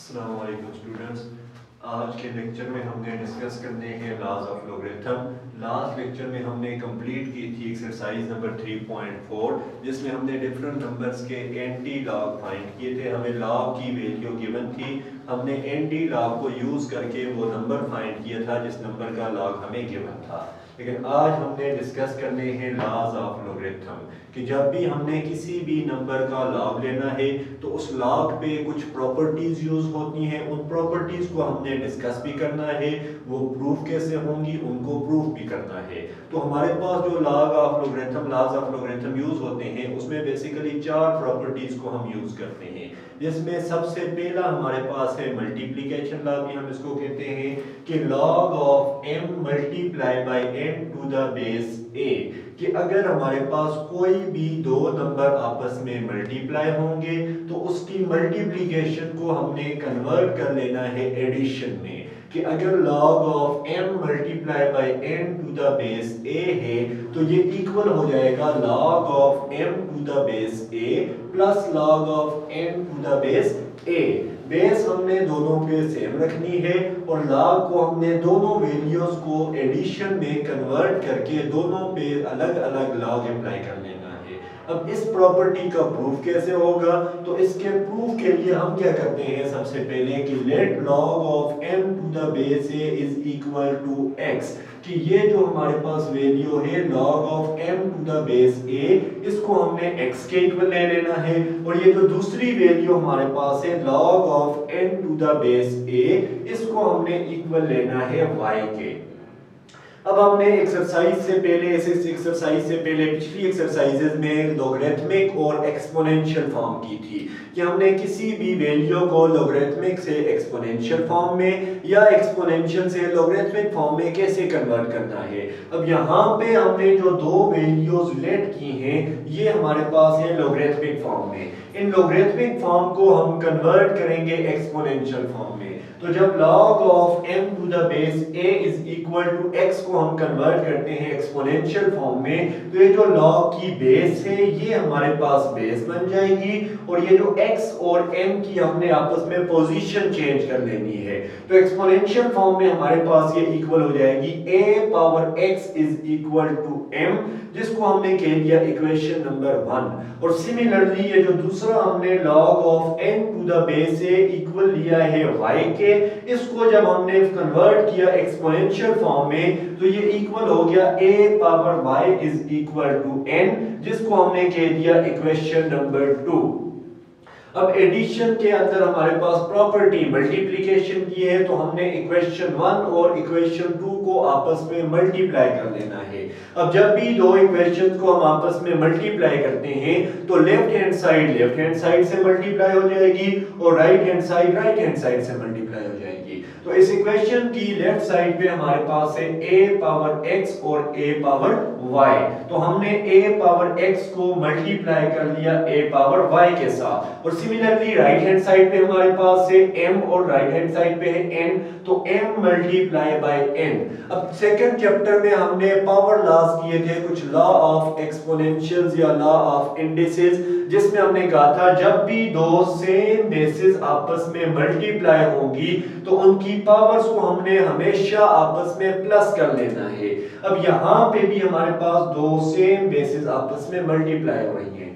अस्सलाम वालेकुम स्टूडेंट्स। आज के लेक्चर में हमने डिस्कस करने हैं laws of logarithm. Last lecture में हमने कंप्लीट की थी एक्सरसाइज नंबर 3.4 जिसमें हमने डिफरेंट नंबर्स के एंटी लॉग फाइंड किए थे। हमें लॉग की वैल्यू गिवन थी, हमने एंटी लॉग को यूज़ करके वो नंबर फाइंड किया था जिस नंबर का लॉग हमें गिवन था। लेकिन आज हमने डिस्कस करने हैं लॉज ऑफ लोगरिथम कि जब भी हमने किसी भी नंबर का लॉग लेना है तो उस लॉग पे कुछ प्रॉपर्टीज यूज होती हैं, उन प्रॉपर्टीज को हमने डिस्कस भी करना है, वो प्रूफ कैसे होंगी उनको प्रूफ भी करना है। तो हमारे पास जो लॉज ऑफ लोगरिथम यूज होते हैं उसमें बेसिकली चार प्रॉपर्टीज को हम यूज करते हैं, जिसमें सबसे पहला हमारे पास है मल्टीप्लिकेशन लॉ भी हम इसको कहते हैं कि log of m multiply by n to the base a, कि अगर हमारे पास कोई भी दो नंबर आपस में मल्टीप्लाई होंगे तो उसकी मल्टीप्लिकेशन को हमने कन्वर्ट कर लेना है एडिशन में, कि अगर log of m multiply by n to the base a है तो ये इक्वल हो जाएगा log of m to the base a plus log of n to the base a। Base हमने दोनों पे सेम रखनी है और log को हमने दोनों वैल्यूज को एडिशन में कन्वर्ट करके दोनों पे अलग अलग log अप्लाई कर लेना है। अब इस प्रॉपर्टी का प्रूफ कैसे होगा, तो इसके प्रूफ के लिए हम क्या करते हैं, सबसे पहले कि let log of m to the base a is equal to x, कि ये जो हमारे पास वैल्यू है log of m to the base a इसको हमने x के इक्वल ले लेना है, और ये जो दूसरी वैल्यू हमारे पास है log of n to the base a इसको हमने इक्वल लेना है y के। अब हमने एक्सरसाइज से पहले पिछली एक्सरसाइजेज में लोगरिथमिक और एक्सपोनेंशियल फॉर्म की थी कि हमने किसी भी वैल्यू को लोगरिथमिक से एक्सपोनेंशियल फॉर्म में या एक्सपोनेंशियल से लोगरिथमिक फॉर्म में कैसे कन्वर्ट करना है। अब यहाँ पे हमने जो दो वैल्यूज लेट की हैं ये हमारे पास है लोगरिथमिक फॉर्म में, इन लोगरिथमिक फॉर्म को हम कन्वर्ट करेंगे एक्सपोनेंशियल फॉर्म में। तो जब log of m to the base a is equal to x को हम कन्वर्ट करते हैं एक्सपोनेंशियल फॉर्म में, तो ये जो log की बेस है ये हमारे पास बेस बन जाएगी, और ये जो x और m की हमने आपस में पोजीशन चेंज कर लेनी है। तो एक्सपोनेंशियल फॉर्म में हमारे पास ये इक्वल हो जाएगी a power x is equal to m, जिसको हमने कह दिया इक्वेशन नंबर 1। और सिमिलरली ये जो दूसरा हमने log of n to the base a equal लिया है y के, इसको जब हमने कन्वर्ट किया एक्सपोनेंशियल फॉर्म में तो ये इक्वल हो गया a power y is equal to n, जिसको हमने कह दिया इक्वेशन नंबर 2। अब एडिशन के अंदर हमारे पास प्रॉपर्टी मल्टीप्लिकेशन की है, तो हमने इक्वेशन 1 और इक्वेशन 2 को आपस में मल्टीप्लाई कर लेना है। अब जब भी दो इक्वेशंस को हम आपस में मल्टीप्लाई करते हैं तो लेफ्ट हैंड साइड से मल्टीप्लाई हो जाएगी और राइट हैंड साइड से मल्टीप्लाई हो जाएगी। तो इस इक्वेशन की लेफ्ट साइड पे हमारे पास है a पावर x और a पावर y, तो हमने a पावर x को मल्टीप्लाई कर लिया a पावर y के साथ, और सिमिलरली राइट हैंड साइड पे हमारे पास है m और राइट हैंड साइड पे है n, तो m मल्टीप्लाई बाय n। अब सेकंड चैप्टर में हमने पावर लॉज किए थे, कुछ लॉ ऑफ एक्सपोनेंशियल्स या लॉ ऑफ इंडिसेस, जिसमें हमने कहा था जब भी दो सेम बेसिस आपस में मल्टीप्लाई होंगी तो उनकी पावर्स को हमने हमेशा आपस में प्लस कर लेना है। अब यहाँ पे भी हमारे पास दो सेम बेसिस आपस में मल्टीप्लाई हो रही हैं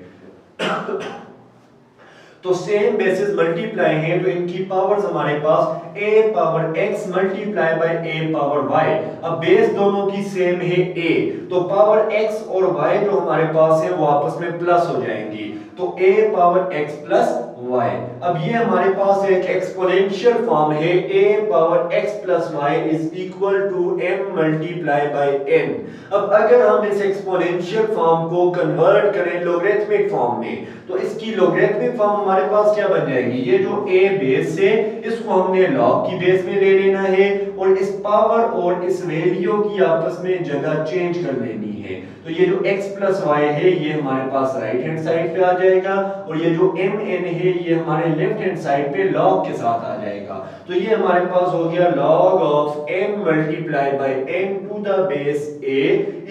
तो सेम बेसिस मल्टीप्लाई हैं तो इनकी पावर्स हमारे पास a power x multiply by a power y। अब बेस दोनों की सेम है a, तो पावर x और y जो हमारे पास है वो आपस में प्लस हो जाएंगी, तो a power x plus y। अब ये हमारे पास एक एक्सपोनेंशियल फॉर्म है a power x plus y is equal to m multiply by n। अब अगर हम इस एक्सपोनेंशियल फॉर्म को कन्वर्ट करें लोगरिथमिक फॉर्म में तो इसकी लोगरिथमिक फॉर्म हमारे पास क्या बन जाएगी, ये जो a बेस है इसको हमने log की बेस में ले लेना है और इस पावर और इस वैल्यू की आपस में जगह चेंज कर लेनी है। तो ये जो x प्लस y है ये हमारे पास राइट हैंड साइड पे आ जाएगा, और ये जो mn है ये हमारे लेफ्ट हैंड साइड पे log के साथ आ जाएगा। तो ये हमारे पास हो गया log of m multiply by n to the base a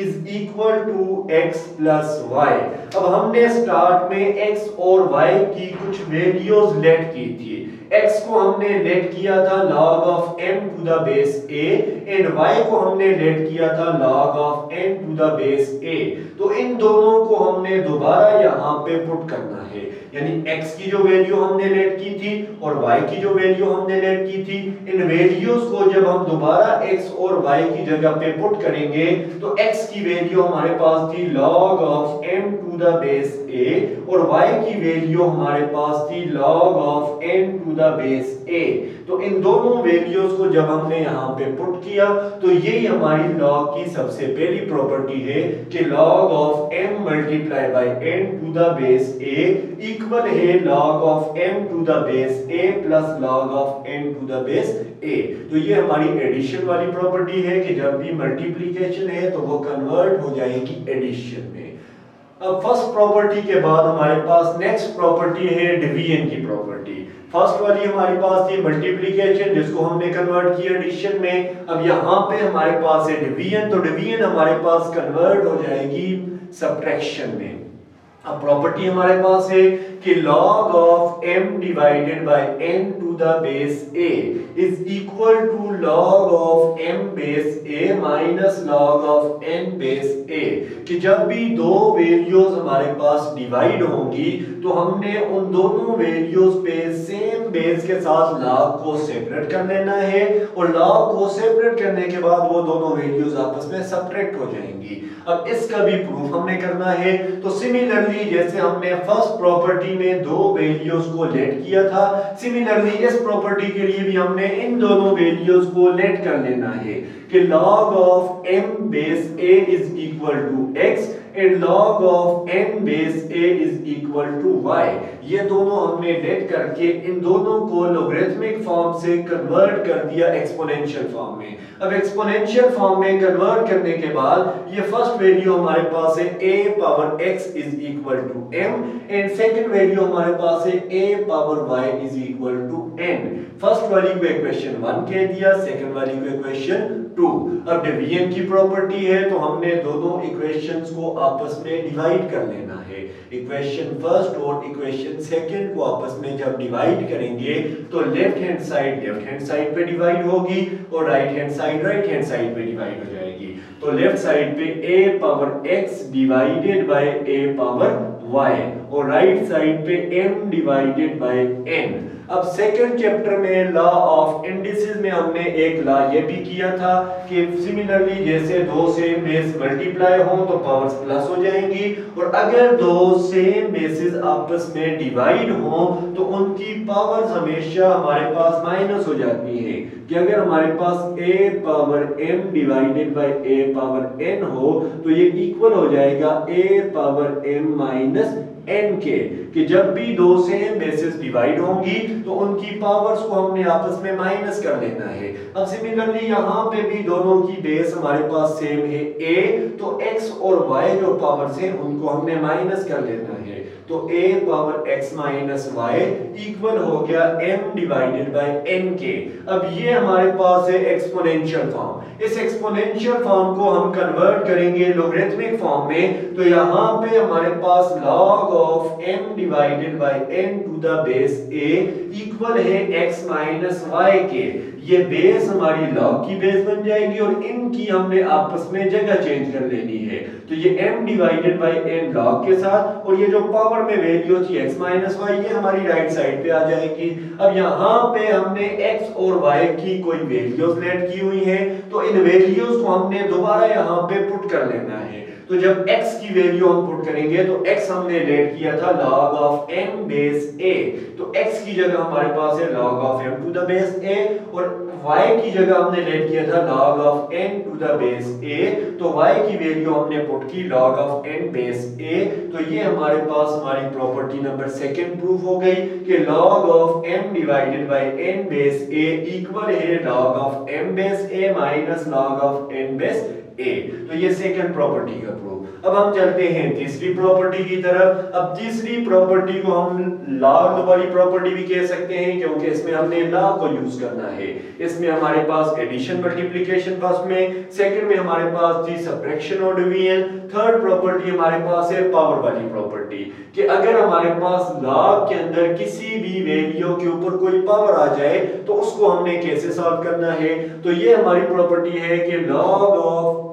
is equal to x plus y। अब हमने स्टार्ट में x और y की कुछ वैल्यूज लेट की थी, x को हमने लेट किया था log of m to the base a and y को हमने लेट किया था log of n to the base a। तो इन दोनों को हमने दोबारा यहाँ पे पुट करना है, यानी x की जो वैल्यू हमने लेट की थी और y की जो वैल्यू हमने लेट की थी, इन वैल्यूज को जब हम दोबारा x और y की जगह पे पुट करेंगे तो x की वैल्यू हमारे पास थी log of m to the base a और y की वैल्यू हमारे पास थी log of n to the base a। तो इन दोनों वैल्यूज को जब हमने यहाँ पे पुट किया तो यही हमारी log की सबसे पहली प्रॉपर्टी है कि log of m multiply by n to the base a equal है log of m to the base a plus log of n to the base a। तो ये हमारी एडिशन वाली प्रॉपर्टी है कि जब भी मल्टीप्लिकेशन है तो वो कन्वर्ट हो जाएगी एडिशन में। अब फर्स्ट प्रॉपर्टी के बाद हमारे पास नेक्स्ट प्रॉपर्टी है डिवीजन की प्रॉपर्टी। फर्स्ट वाली हमारे पास थी मल्टीप्लिकेशन जिसको हमने कन्वर्ट किया एडिशन में। अब यहाँ पे हमारे पास है डिवीजन, तो डिवीजन हमारे पास कन्वर्ट हो जाएगी सब्ट्रैक्शन में। अब प्रॉपर्टी हमारे पास है कि log of m divided by n to the base a is equal to log of m base a minus log of n base a। कि जब भी दो वैल्यूज हमारे पास डिवाइड होंगी तो हमने उन दोनों वैल्यूज पे सेम बेस के साथ log को सेपरेट कर लेना है और log को सेपरेट करने के बाद वो दोनों वैल्यूज आपस में सब्ट्रैक्ट हो जाएंगी। अब इसका भी प्रूफ हमने करना है। तो सिमिलरली जैसे हमने फर्स्ट प्रॉपर्टी में दो वैल्यूज को लेट किया था, सिमिलरली इस प्रॉपर्टी के लिए भी हमने इन दोनों वैल्यूज को लेट कर लेना है कि log of m base a is equal to x and log of n base a is equal to y। ये दोनों हमने लेट करके इन दोनों को लोगरिथमिक फॉर्म से कन्वर्ट कर दिया एक्सपोनेंशियल फॉर्म में। अब एक्सपोनेंशियल फॉर्म में कन्वर्ट करने के बाद ये फर्स्ट वैल्यू हमारे पास है a power x is equal to m and second value हमारे पास है a power y is equal to n। First वाली को इक्वेशन 1 कह दिया, सेकंड वाली को इक्वेशन 2। अब डिवीजन की प्रॉपर्टी है तो हमने दोनों इक्वेशंस को आपस में डिवाइड कर लेना है। इक्वेशन फर्स्ट और इक्वेशन सेकंड को आपस में जब डिवाइड करेंगे तो लेफ्ट हैंड साइड पे डिवाइड होगी और राइट हैंड साइड पे डिवाइड हो जाएगी। तो लेफ्ट साइड पे a power x divided by a power y और राइट साइड पे m डिवाइडेड बाय n। अब सेकंड चैप्टर में लॉ ऑफ इंडिसेस में हमने एक लॉ ये भी किया था कि सिमिलरली जैसे दो सेम बेस मल्टीप्लाई हो तो पावर्स प्लस हो जाएंगी और अगर दो सेम बेसेस आपस में डिवाइड हो तो उनकी पावर्स हमेशा हमारे पास माइनस हो जाती है। कि अगर हमारे पास a power m divided bye a power n हो तो ये इक्वल हो जाएगा a power m minus n के। कि जब भी दो सेम बेसेस डिवाइड होंगी तो उनकी पावर्स को हमने आपस में माइनस कर लेना है। अब सिमिलरली यहाँ पे भी दोनों की बेस हमारे पास सेम है a, तो x और y जो पावर्स हैं उनको हमने माइनस कर लेना है। तो a power x minus y equal हो गया m डिवाइडेड बाय n के। अब ये हमारे पास है एक्सपोनेंशियल फॉर्म। इस एक्सपोनेंशियल फॉर्म को हम कन्वर्ट करेंगे लोगरिथमिक फॉर्म में तो यहाँ पे हमारे पास log of m divided by n to the base a equal है x माइनस y के। ये बेस हमारी log की बेस बन जाएगी और इनकी हमने आपस में जगह चेंज कर लेनी है। तो ये m divided by n log के साथ और ये जो पावर में वैल्यू थी x माइनस y ये हमारी राइट साइड पे आ जाएगी। अब यहाँ पे हमने x और y की कोई वैल्यूज लेट की हुई है तो इन वैल्यूज को हमने दोबारा यहाँ पे पुट कर लेना है। तो जब x की वैल्यू हम पुट करेंगे तो x हमने लेट किया था log of m base a, तो x की जगह हमारे पास है log of m to the base a और y की जगह हमने लेट किया था log of n to the base a, तो y की वैल्यू हमने पुट की log of n base a। तो ये हमारे पास हमारी प्रॉपर्टी नंबर सेकंड प्रूफ हो गई कि log of m divided by n base a equal है log of m base a minus log of n base a। तो ये सेकंड प्रॉपर्टी का प्रूफ। अब हम चलते हैं तीसरी प्रॉपर्टी की तरफ। अब तीसरी प्रॉपर्टी को हम लॉग वाली प्रॉपर्टी भी कह सकते हैं क्योंकि इसमें हमने लॉ को यूज करना है। इसमें हमारे पास एडिशन मल्टीप्लिकेशन फर्स्ट में, सेकंड में हमारे पास थी सबट्रैक्शन और डिवीजन, थर्ड प्रॉपर्टी हमारे पास है पावर वाली प्रॉपर्टी कि अगर हमारे पास लॉग के अंदर किसी भी वैल्यू के ऊपर कोई पावर आ जाए तो उसको हमने कैसे सॉल्व करना है। तो ये हमारी प्रॉपर्टी है कि log of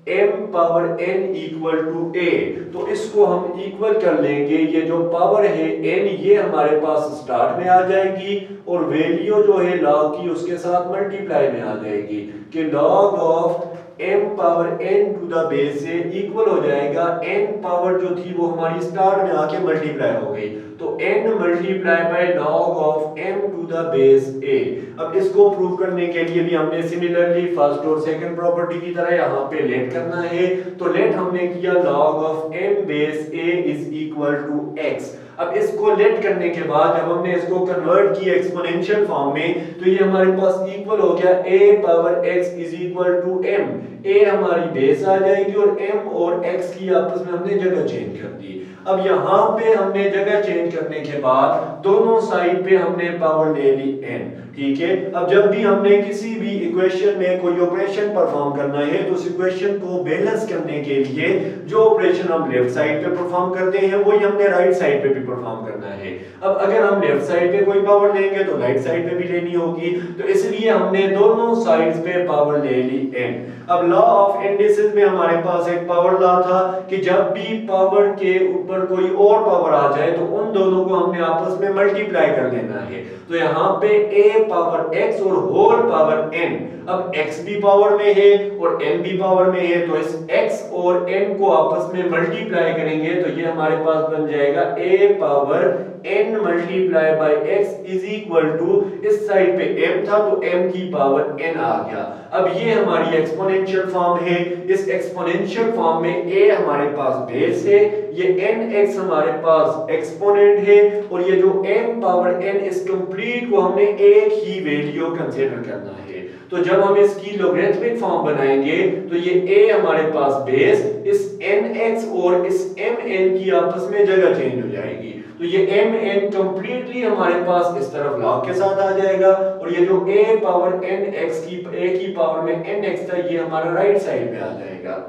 m power n equal to a, तो इसको हम इक्वल कर लेंगे, ये जो पावर है n ये हमारे पास स्टार्ट में आ जाएगी और वैल्यू जो है log की उसके साथ मल्टीप्लाई में आ जाएगी कि log of m power n to the base से इक्वल हो जाएगा n पावर जो थी वो हमारी स्टार्ट में आके मल्टीप्लाई हो गई, तो n multiply by log of m to the base a। अब इसको प्रूव करने के लिए भी हमने सिमिलरली फर्स्ट और सेकंड प्रॉपर्टी की तरह यहाँ पे लेट करना है, तो लेट हमने किया log of m base a is equal to x। अब इसको लेट करने के बाद जब हमने इसको कन्वर्ट किया एक्सपोनेंशियल फॉर्म में तो ये हमारे पास इक्वल हो गया a power x is equal to m। a हमारी बेस आ जाएगी और m और x की आपस में हमने जगह चेंज कर दी। अब यहाँ पे हमने जगह चेंज करने के बाद दोनों साइड पे हमने पावर ले ली n, ठीक है। अब जब भी हमने किसी भी इक्वेशन में कोई ऑपरेशन परफॉर्म करना है तो उस इक्वेशन को बैलेंस करने के लिए जो ऑपरेशन हम लेफ्ट साइड पे परफॉर्म करते हैं वही हमने राइट साइड पे भी परफॉर्म करना है। अब अगर हम लेफ्ट साइड पे कोई पावर लेंगे तो राइट साइड पे भी लेनी होगी, तो इसलिए हमने दोनों साइड्स पे पावर ले ली n। अब लॉ ऑफ इंडिसेस में हमारे पास एक पावर लॉ था कि जब भी पावर के ऊपर कोई और पावर आ जाए तो उन दोनों को हमने आपस में मल्टीप्लाई कर लेना है। तो यहाँ पे a पावर x और होल पावर n, अब x भी पावर में है और n भी पावर में है, तो इस x और n को आपस में मल्टीप्लाई करेंगे तो ये हमारे पास बन जाएगा a power n multiply by x is equal to, इस साइड पे m था तो m की पावर n आ गया। अब ये हमारी एक्सपोनेंशियल फॉर्म है, इस एक्सपोनेंशियल फॉर्म में a हमारे पास बेस है, ये nx हमारे पास एक्सपोनेंट है और ये जो m पावर n इस कंप्लीट को हमने एक ही वैल्यू कंसीडर करना है। तो जब हम इसकी लॉगरिथमिक फॉर्म बनाएंगे तो ये a हमारे पास बेस, इस nx और इस mn की आपस में जगह चेंज हो जाएगी, तो ये mn कंप्लीटली हमारे पास इस तरफ लॉग के साथ आ जाएगा और ये जो a पावर nx की a की पावर में nx था ये हमारा राइट साइड पे आ जाएगा।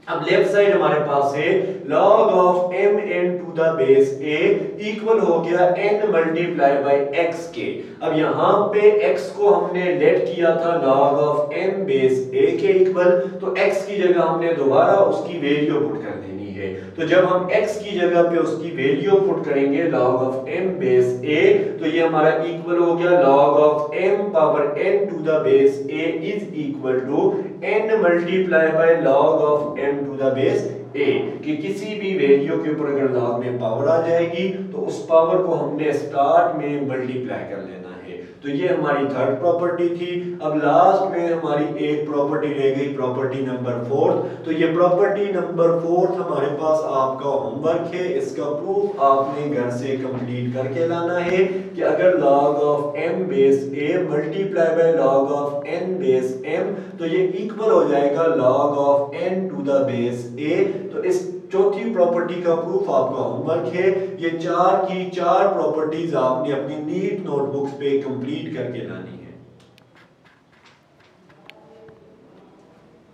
अब लेफ्ट साइड हमारे पास है log of mn to the base a equal हो गया n मल्टीप्लाई बाय x के। अब यहाँ पे x को हमने लेट किया था log of m base a के इक्वल, तो x की जगह हमने दोबारा उसकी वैल्यू पुट कर देनी है। तो जब हम x की जगह पे उसकी वैल्यू पुट करेंगे log of m base a तो ये हमारा इक्वल हो गया log of m power n to the base a is equal to n multiply by log of m to the base a, कि किसी भी वैल्यू के ऊपर अगर log में पावर आ जाएगी तो उस पावर को हमने स्टार्ट में मल्टीप्लाई कर लेना है। तो ये हमारी थर्ड प्रॉपर्टी थी। अब लास्ट में हमारी एक प्रॉपर्टी रह गई, प्रॉपर्टी नंबर 4। तो ये प्रॉपर्टी नंबर 4 हमारे पास आपका होमवर्क है, इसका प्रूफ आपने घर से कंप्लीट करके लाना है कि अगर log of m base a multiply by log of n base m तो ये इक्वल हो जाएगा log of n to the base a। तो इस चौथी प्रॉपर्टी का प्रूफ आपका होमवर्क है। ये 4 की 4 प्रॉपर्टीज आपने अपनी नीट नोटबुक्स पे कंप्लीट करके लानी है।